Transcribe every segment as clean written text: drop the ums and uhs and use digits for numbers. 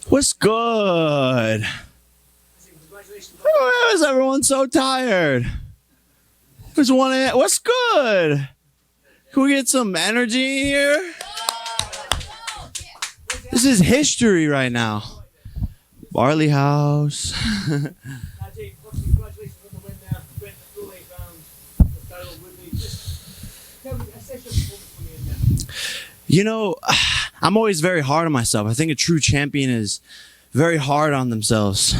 What's good? Why is everyone so tired? What's good? Can we get some energy here? This is history right now. Barley House. Congratulations on the win there. Went the full 8 rounds with Tyron Woodley. Just tell me, assess your performance when you're in there. You know, I'm always very hard on myself. I think a true champion is very hard on themselves.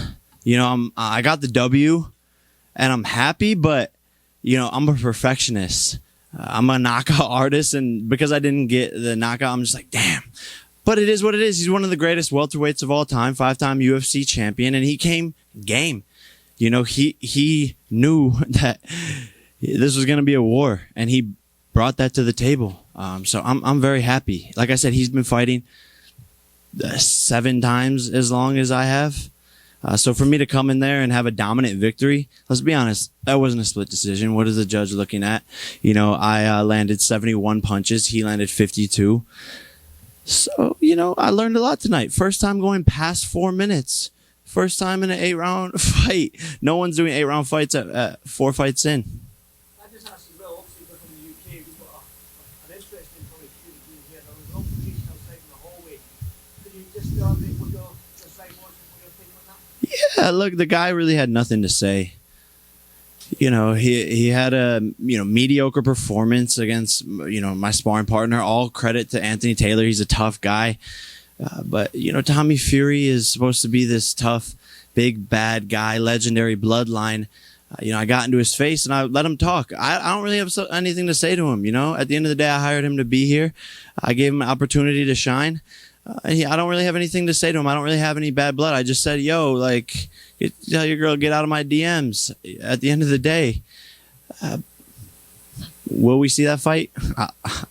You know, I got the W, and I'm happy, but you know, I'm a perfectionist. I'm a knockout artist, and because I didn't get the knockout, I'm just like, damn. But it is what it is. He's one of the greatest welterweights of all time, 5-time UFC champion, and he came game. You know, he knew that this was going to be a war, and he brought that to the table. So I'm very happy. Like I said, he's been fighting 7 times as long as I have. So for me to come in there and have a dominant victory, let's be honest, that wasn't a split decision. What is the judge looking at? You know, I landed 71 punches. He landed 52. So, you know, I learned a lot tonight. First time going past 4 minutes. First time in an 8-round fight. No one's doing 8-round fights at 4 fights in. I just asked as well, obviously we're from the UK, we've got an interesting point of view here. There was an altercation outside in the hallway. Could you just elaborate what your side was and what your opinion on that? Yeah, look, the guy really had nothing to say. You know, he had a, you know, mediocre performance against, you know, my sparring partner. All credit to Anthony Taylor. He's a tough guy. But, you know, Tommy Fury is supposed to be this tough, big, bad guy, legendary bloodline. You know, I got into his face and I let him talk. I don't really have anything to say to him, you know. At the end of the day, I hired him to be here. I gave him an opportunity to shine. I don't really have anything to say to him. I don't really have any bad blood. I just said, yo, like, tell your girl, get out of my DMs. At the end of the day, will we see that fight?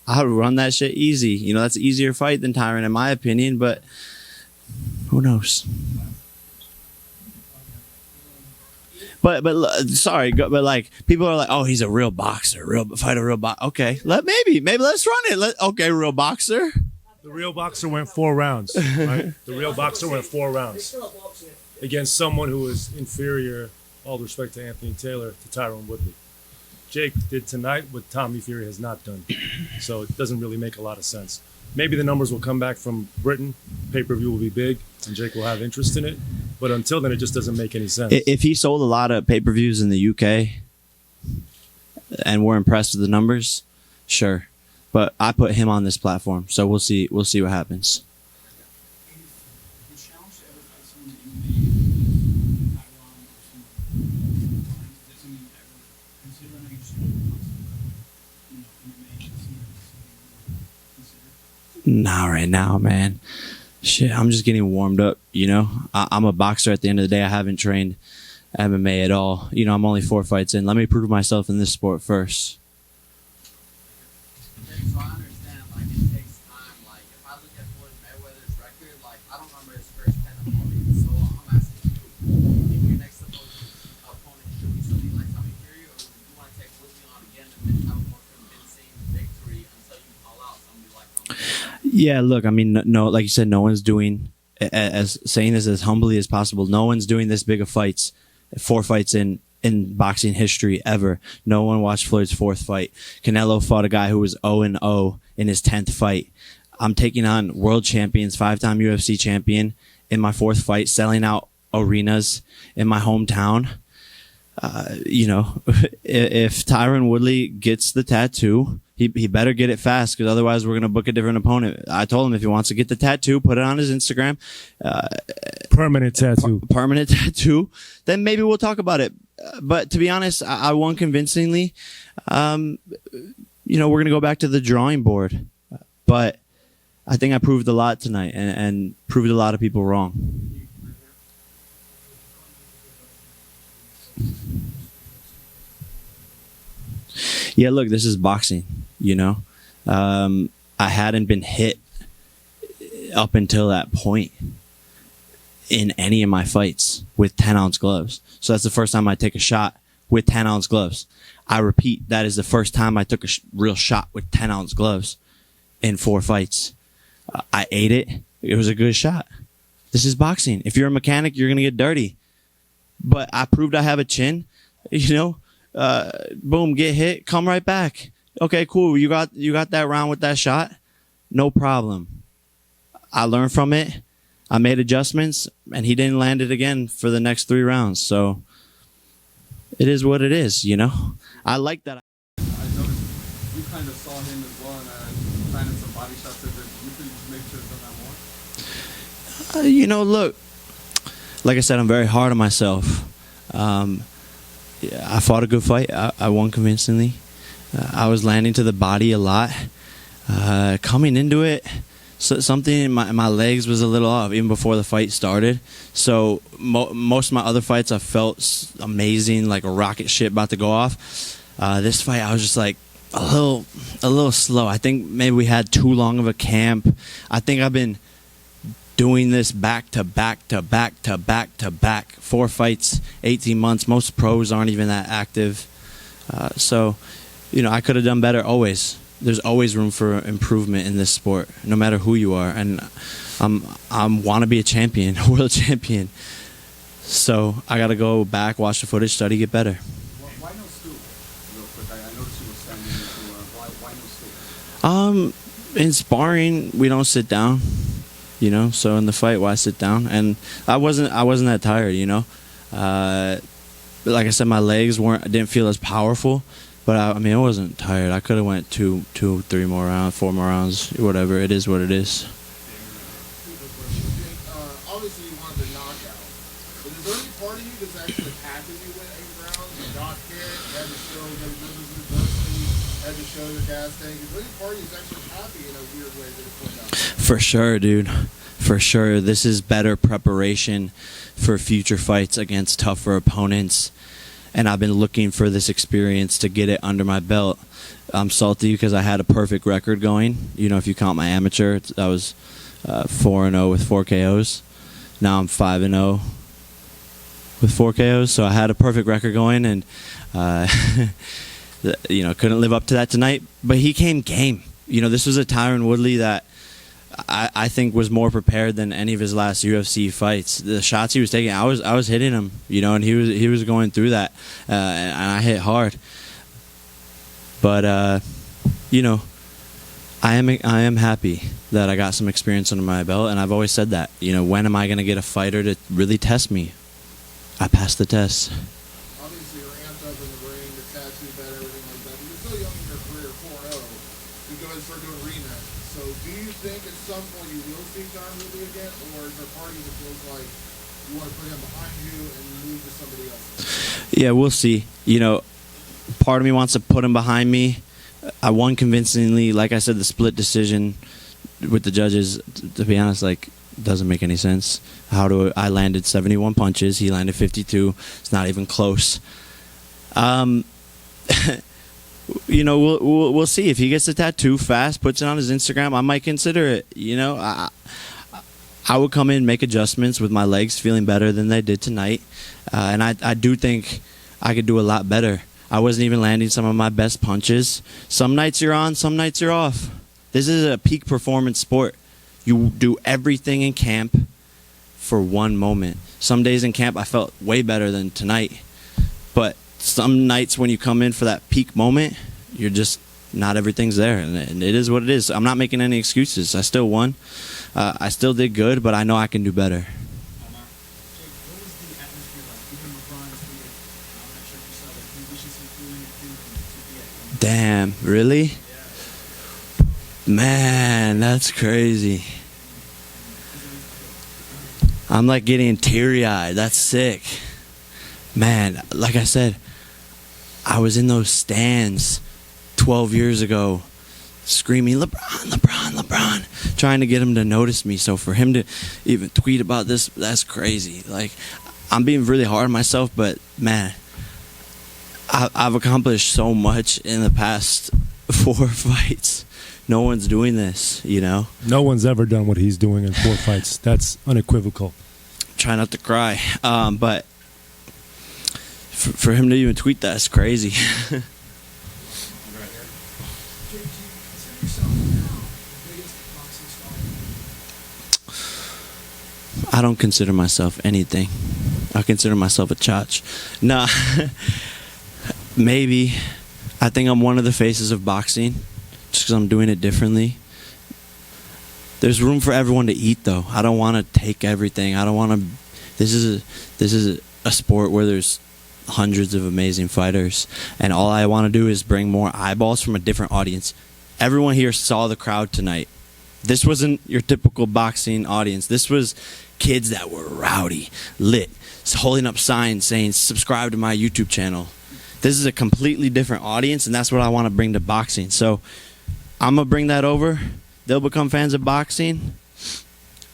I'll run that shit easy. You know, that's an easier fight than Tyron, in my opinion, but who knows? But sorry, but like, people are like, oh, he's a real boxer, fight a real boxer. Okay, maybe let's run it. Okay, real boxer. The real boxer went 4 rounds, right? The real boxer went 4 rounds against someone who was inferior, all due respect to Anthony Taylor, to Tyron Woodley. Jake did tonight what Tommy Fury has not done. So it doesn't really make a lot of sense. Maybe the numbers will come back from Britain. Pay-per-view will be big, and Jake will have interest in it. But until then, it just doesn't make any sense. If he sold a lot of pay-per-views in the UK and we're impressed with the numbers, sure. But I put him on this platform, so we'll see what happens. Not right now, man. Shit, I'm just getting warmed up, you know? I'm a boxer at the end of the day. I haven't trained MMA at all. You know, I'm only 4 fights in. Let me prove myself in this sport first. So I understand, like, it takes time. Like, if I look at Floyd Mayweather's record, like, I don't remember his first 10 opponents. So I'm asking you, if your next opponent should be something like Tommy Fury, or would you want to take Woodley on again and then have a more convincing victory until you call out somebody like Tommy? Yeah, look, I mean, no, like you said, no one's doing, as saying this as humbly as possible, no one's doing this big of fights, 4 fights in boxing history ever. No one watched Floyd's 4th fight. Canelo fought a guy who was 0-0 in his 10th fight. I'm taking on world champions, 5-time UFC champion in my 4th fight, selling out arenas in my hometown. You know, if Tyron Woodley gets the tattoo, he better get it fast, because otherwise we're going to book a different opponent. I told him if he wants to get the tattoo, put it on his Instagram. Permanent tattoo. Permanent tattoo. Then maybe we'll talk about it. But to be honest, I won convincingly. You know, we're going to go back to the drawing board. But I think I proved a lot tonight and proved a lot of people wrong. Yeah, look, this is boxing, you know. I hadn't been hit up until that point in any of my fights with 10-ounce gloves. So that's the first time I take a shot with 10-ounce gloves. I repeat, that is the first time I took a real shot with 10-ounce gloves in 4 fights. I ate it, It was a good shot. This is boxing. If you're a mechanic, you're going to get dirty. But I proved I have a chin, boom, get hit, come right back. Okay, cool. You got that round with that shot. No problem. I learned from it. I made adjustments, and he didn't land it again for the next 3 rounds. So it is what it is, I like that. I noticed you kind of saw him as well and planted some body shots. You could make sure to done that more. Look, like I said, I'm very hard on myself. I fought a good fight. I won convincingly. I was landing to the body a lot. Coming into it, something in my legs was a little off even before the fight started. So most of my other fights, I felt amazing, like a rocket ship about to go off. This fight, I was just like a little slow. I think maybe we had too long of a camp. I think I've been doing this back to back to back to back to back. 4 fights, 18 months. Most pros aren't even that active. So, I could have done better always. There's always room for improvement in this sport, no matter who you are. And I want to be a champion, a world champion. So I got to go back, watch the footage, study, get better. Why no stoop? Real quick, I noticed you were standing into why no stoop? In sparring, we don't sit down. So in the fight, why sit down? And I wasn't that tired, But like I said, my legs didn't feel as powerful. But I wasn't tired. I could have went 2, 3 more rounds, 4 more rounds, whatever. It is what it is. Obviously, you wanted the knockout. But is there any part of you that's actually happy you went 8 rounds? You got hit, you had to show that it was adversity, had to show your gas tank. Is there any part of you that's actually happy in a weird way that it played out? For sure, dude. For sure. This is better preparation for future fights against tougher opponents. And I've been looking for this experience to get it under my belt. I'm salty because I had a perfect record going. If you count my amateur, I was 4-0 with 4 KOs. Now I'm 5-0 with 4 KOs. So I had a perfect record going, and couldn't live up to that tonight. But he came game. This was a Tyron Woodley that I think was more prepared than any of his last UFC fights. The shots he was taking, I was hitting him, and he was going through that, and I hit hard. But I am happy that I got some experience under my belt, and I've always said that. When am I going to get a fighter to really test me? I passed the test. Obviously, you're amped up in the ring, the tattoo better, everything like that. But you're still young in your career, 4-0. You go ahead and start doing rematches. So do you think at some point you will see Tyron Woodley again, or is there a part of you that feels like you want to put him behind you and move to somebody else? Yeah, we'll see. Part of me wants to put him behind me. I won convincingly. Like I said, the split decision with the judges, to be honest, doesn't make any sense. I landed 71 punches. He landed 52. It's not even close. We'll see. If he gets the tattoo fast, puts it on his Instagram, I might consider it. I would come in, make adjustments with my legs feeling better than they did tonight. And I do think I could do a lot better. I wasn't even landing some of my best punches. Some nights you're on, some nights you're off. This is a peak performance sport. You do everything in camp for one moment. Some days in camp I felt way better than tonight. But some nights when you come in for that peak moment, you're just not everything's there, and it is what it is. I'm not making any excuses. I still won. I still did good, but I know I can do better. Damn, really? Man, that's crazy. I'm getting teary-eyed. That's sick. Man, like I said, I was in those stands 12 years ago screaming, LeBron, LeBron, LeBron, trying to get him to notice me. So for him to even tweet about this, that's crazy. I'm being really hard on myself, but man, I've accomplished so much in the past 4 fights. No one's doing this, No one's ever done what he's doing in 4 fights. That's unequivocal. Try not to cry. But for him to even tweet that's crazy. I don't consider myself anything. I consider myself a chotch. Nah, maybe. I think I'm one of the faces of boxing, just because I'm doing it differently. There's room for everyone to eat, though. I don't want to take everything. I don't want to. This is a sport where there's hundreds of amazing fighters, and all I want to do is bring more eyeballs from a different audience. Everyone here saw the crowd tonight. This wasn't your typical boxing audience. This was kids that were rowdy, lit, holding up signs saying, subscribe to my YouTube channel. This is a completely different audience, and that's what I want to bring to boxing. So I'm going to bring that over. They'll become fans of boxing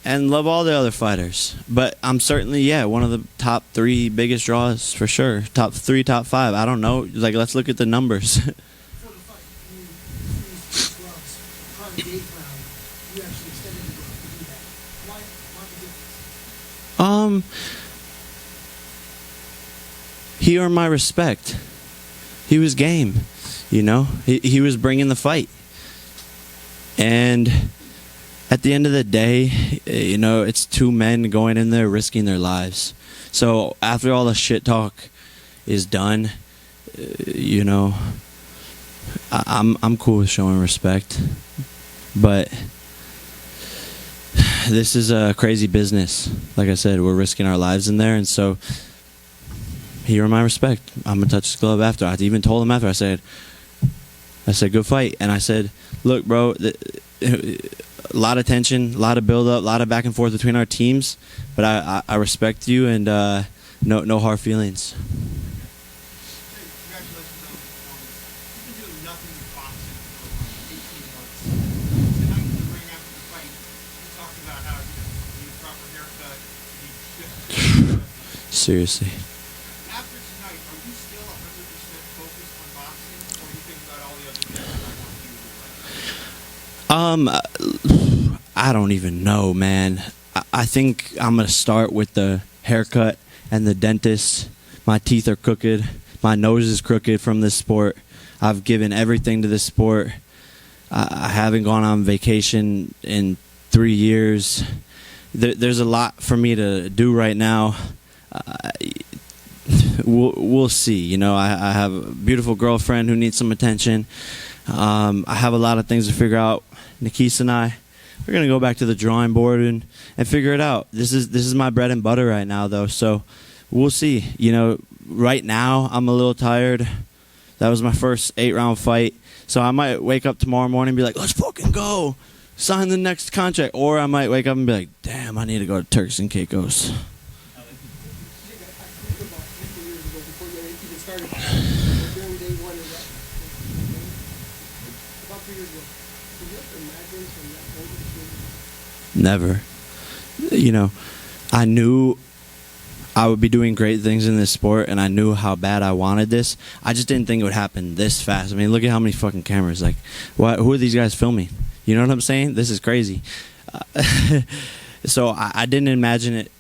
and love all the other fighters. But I'm certainly, one of the top 3 biggest draws for sure. Top 3, top 5. I don't know. Like, let's look at the numbers. Before the fight, you used gloves. Prior to the 8th round, you actually extended the glove to do that. Why the difference? He earned my respect. He was game, you know. He was bringing the fight. And at the end of the day, you know, it's 2 men going in there risking their lives. So after all the shit talk is done, you know, I'm cool with showing respect. But this is a crazy business. Like I said, we're risking our lives in there, and so he earned my respect. I'm gonna touch his glove after. I even told him after. I said, good fight. And I said, look, bro, a lot of tension, a lot of build up, a lot of back and forth between our teams, but I respect you, and no hard feelings. Congratulations on the performance. You've been doing nothing but boxing for 18 months. Tonight in the ring after the fight, you talked about how you need a proper haircut, you need Seriously. After tonight, are you still 100% focused on boxing, or do you think about all the other things that I want you to do? I don't even know, man. I think I'm gonna start with the haircut and the dentist. My teeth are crooked. My nose is crooked from this sport. I've given everything to this sport. I haven't gone on vacation in 3 years. There's a lot for me to do right now. We'll see. You know, I have a beautiful girlfriend who needs some attention. I have a lot of things to figure out. Nikisa and I, we're gonna go back to the drawing board and figure it out. This is my bread and butter right now, though. So we'll see. You know, right now I'm a little tired. That was my first 8-round fight. So I might wake up tomorrow morning and be like, let's fucking go. Sign the next contract. Or I might wake up and be like, damn, I need to go to Turks and Caicos. Never. You know, I knew I would be doing great things in this sport, and I knew how bad I wanted this. I just didn't think it would happen this fast. I mean, look at how many fucking cameras. Like, who are these guys filming? You know what I'm saying? This is crazy. So I didn't imagine it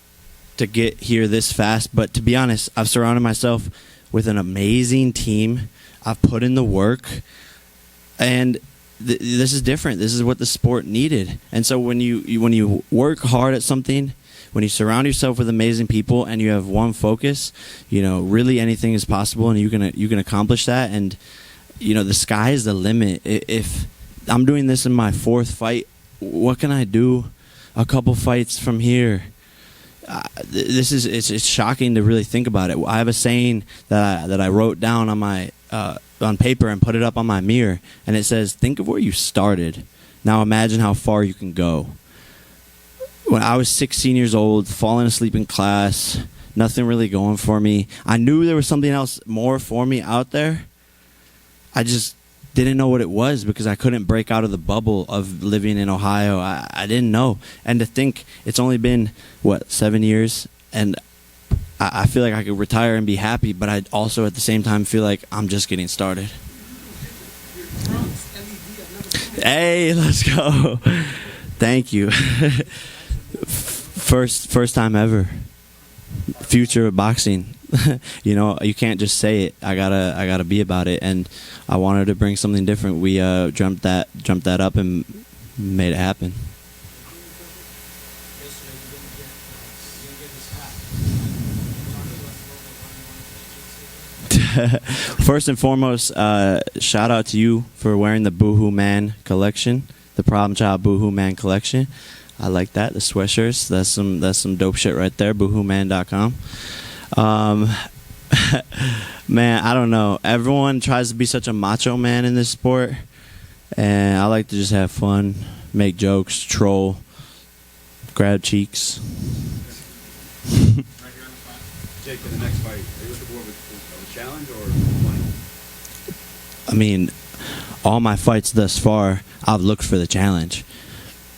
to get here this fast. But to be honest, I've surrounded myself with an amazing team. I've put in the work, and this is different. This is what the sport needed. And so when you work hard at something, when you surround yourself with amazing people and you have one focus, you know, really anything is possible, and you can accomplish that. And you know, the sky is the limit. If I'm doing this in my 4th fight, what can I do a couple fights from here? It's shocking to really think about it. I have a saying that I wrote down on my on paper and put it up on my mirror, and it says, think of where you started. Now imagine how far you can go. When I was 16 years old, falling asleep in class, nothing really going for me. I knew there was something else more for me out there. I just didn't know what it was because I couldn't break out of the bubble of living in Ohio. I didn't know. And to think it's only been, 7 years, and I feel like I could retire and be happy, but I also at the same time feel like I'm just getting started. Hey, let's go. Thank you. First time ever. Future of boxing. You know, you can't just say it. I gotta be about it, and I wanted to bring something different. We jumped that up and made it happen. yesterday you didn't get his hat. Talk to us about the running one. First and foremost, shout out to you for wearing the Boohoo Man collection, the Problem Child Boohoo Man collection. I like that. The sweatshirts. That's some dope shit right there. BoohooMan.com. Man, I don't know. Everyone tries to be such a macho man in this sport, and I like to just have fun, make jokes, troll, grab cheeks. Jake, in the next fight, are you looking for a challenge or money? I mean, all my fights thus far, I've looked for the challenge.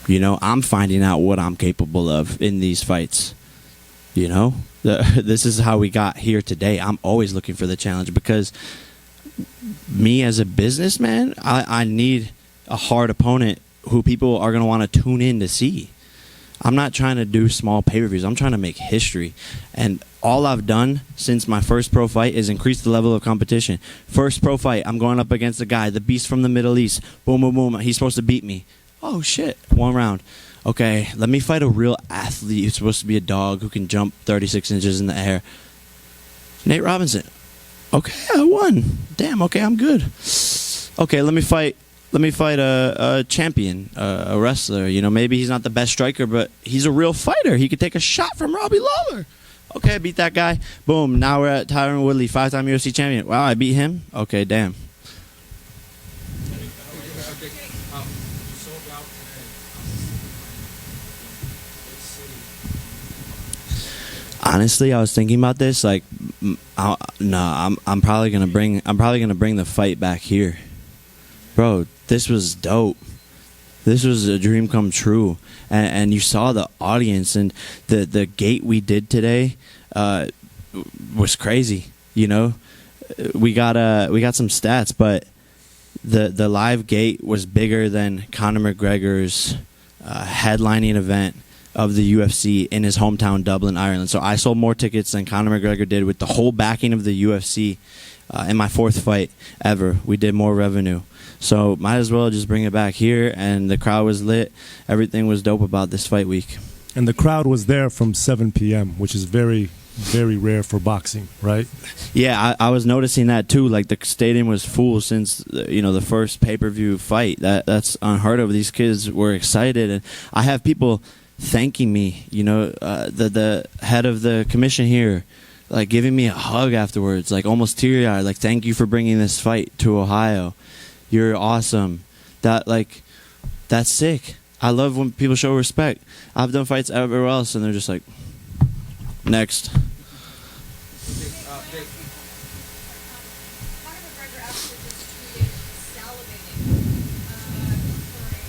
You know, I'm finding out what I'm capable of in these fights. You know, this is how we got here today. I'm always looking for the challenge because me as a businessman, I need a hard opponent who people are going to want to tune in to see. I'm not trying to do small pay-per-views. I'm trying to make history. And all I've done since my first pro fight is increase the level of competition. First pro fight, I'm going up against a guy, the beast from the Middle East. Boom, boom, boom. He's supposed to beat me. Oh, shit. 1 round. Okay, let me fight a real athlete who's supposed to be a dog who can jump 36 inches in the air. Nate Robinson. Okay, I won. Damn, okay, I'm good. Okay, let me fight a champion, a wrestler. You know, maybe he's not the best striker, but he's a real fighter. He could take a shot from Robbie Lawler. Okay, I beat that guy. Boom, now we're at Tyron Woodley, 5-time UFC champion. Wow, I beat him? Okay, damn. Honestly, I was thinking about this. Like, I'm probably gonna bring the fight back here, bro. This was dope. This was a dream come true, and you saw the audience and the gate we did today was crazy. You know, we got some stats, but the live gate was bigger than Conor McGregor's headlining event of the UFC in his hometown, Dublin, Ireland. So I sold more tickets than Conor McGregor did with the whole backing of the UFC in my 4th fight ever. We did more revenue. So might as well just bring it back here, and the crowd was lit. Everything was dope about this fight week. And the crowd was there from 7 p.m., which is very, very rare for boxing, right? Yeah, I was noticing that too. Like, the stadium was full since the first pay-per-view fight. That's unheard of. These kids were excited, and I have people thanking me, the head of the commission here, like, giving me a hug afterwards, like, almost teary-eyed, like, thank you for bringing this fight to Ohio. You're awesome. That's sick. I love when people show respect. I've done fights everywhere else, and they're just like, next. Conor McGregor actually just tweeted salivating, referring,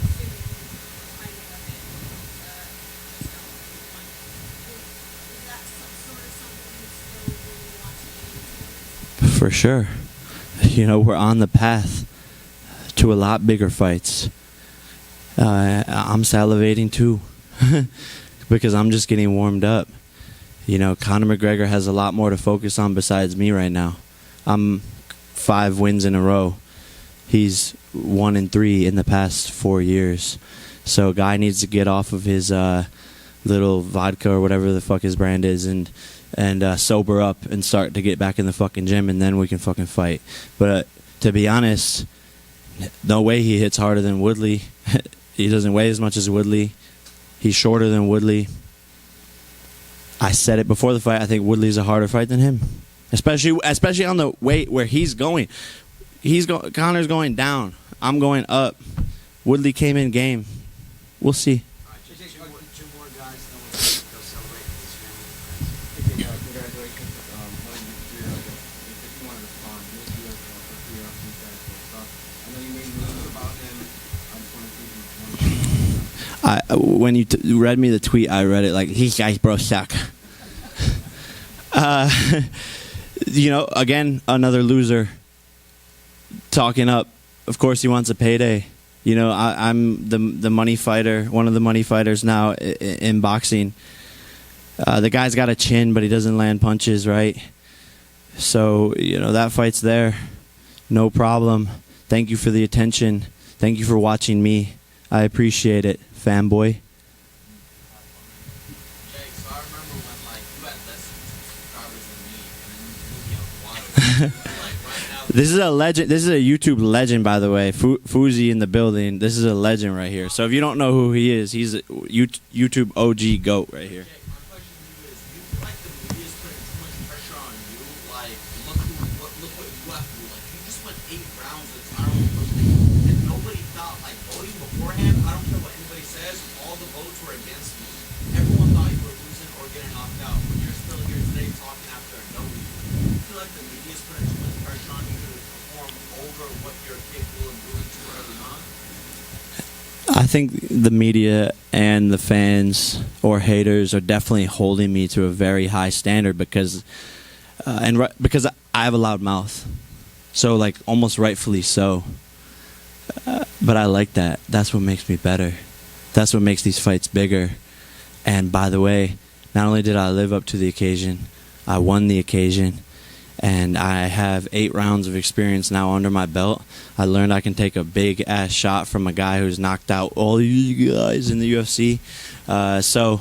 assuming the timing of it, just is that some sort of something you still really want to aim towards? For sure. We're on the path to a lot bigger fights. I'm salivating too because I'm just getting warmed up. Conor McGregor has a lot more to focus on besides me right now. I'm 5 wins in a row. He's 1-3 in the past 4 years. So guy needs to get off of his little vodka or whatever the fuck his brand is and sober up and start to get back in the fucking gym, and then we can fucking fight. But to be honest, no way he hits harder than Woodley. He doesn't weigh as much as Woodley. He's shorter than Woodley. I said it before the fight. I think Woodley's a harder fight than him, especially on the weight where he's going. Conor's going down. I'm going up. Woodley came in game. We'll see. Two more guys go celebrate with his family. Congratulations. If you want to respond, maybe you for 3 hours these guys will stop. I know you made news about him. I just want to see if you want to. When you read me the tweet, I read it like, these guys bro suck. Again, another loser talking up. Of course he wants a payday. I'm the money fighter, one of the money fighters now in boxing. The guy's got a chin, but he doesn't land punches, right? So, that fight's there. No problem. Thank you for the attention. Thank you for watching me. I appreciate it, fanboy. This is a legend. This is a YouTube legend, by the way. Fuzi in the building. This is a legend right here. So if you don't know who he is, he's a YouTube OG GOAT right here. Jake, my question to you is, you feel like the media's putting too much pressure on you? Like, look what you have to do. Like, you just went 8 rounds with Tyron Woodley, and nobody thought, like, voting beforehand, I don't care what anybody says, all the votes were against you. Everyone thought you were losing or getting knocked out, but you're still here today talking after a no lead. You feel like the media's putting too much pressure on you to perform over what you're capable of doing too early on? I think the media and the fans or haters are definitely holding me to a very high standard because because I have a loud mouth, so like almost rightfully so. But I like that. That's what makes me better. That's what makes these fights bigger. And by the way, not only did I live up to the occasion, I won the occasion. And I have 8 rounds of experience now under my belt. I learned I can take a big ass shot from a guy who's knocked out all you guys in the UFC. So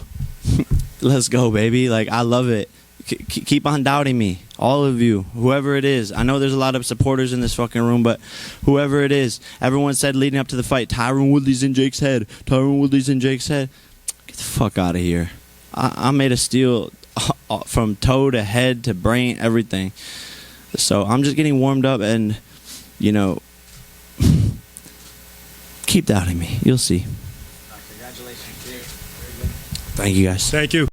let's go, baby. Like, I love it. Keep on doubting me, all of you, whoever it is. I know there's a lot of supporters in this fucking room, but whoever it is, everyone said leading up to the fight, Tyron Woodley's in Jake's head. Tyron Woodley's in Jake's head. Get the fuck out of here. I'm made of steel. From toe to head to brain, everything. So I'm just getting warmed up and, you know, keep doubting me. You'll see. Congratulations, Jake. Very good. Thank you, guys. Thank you.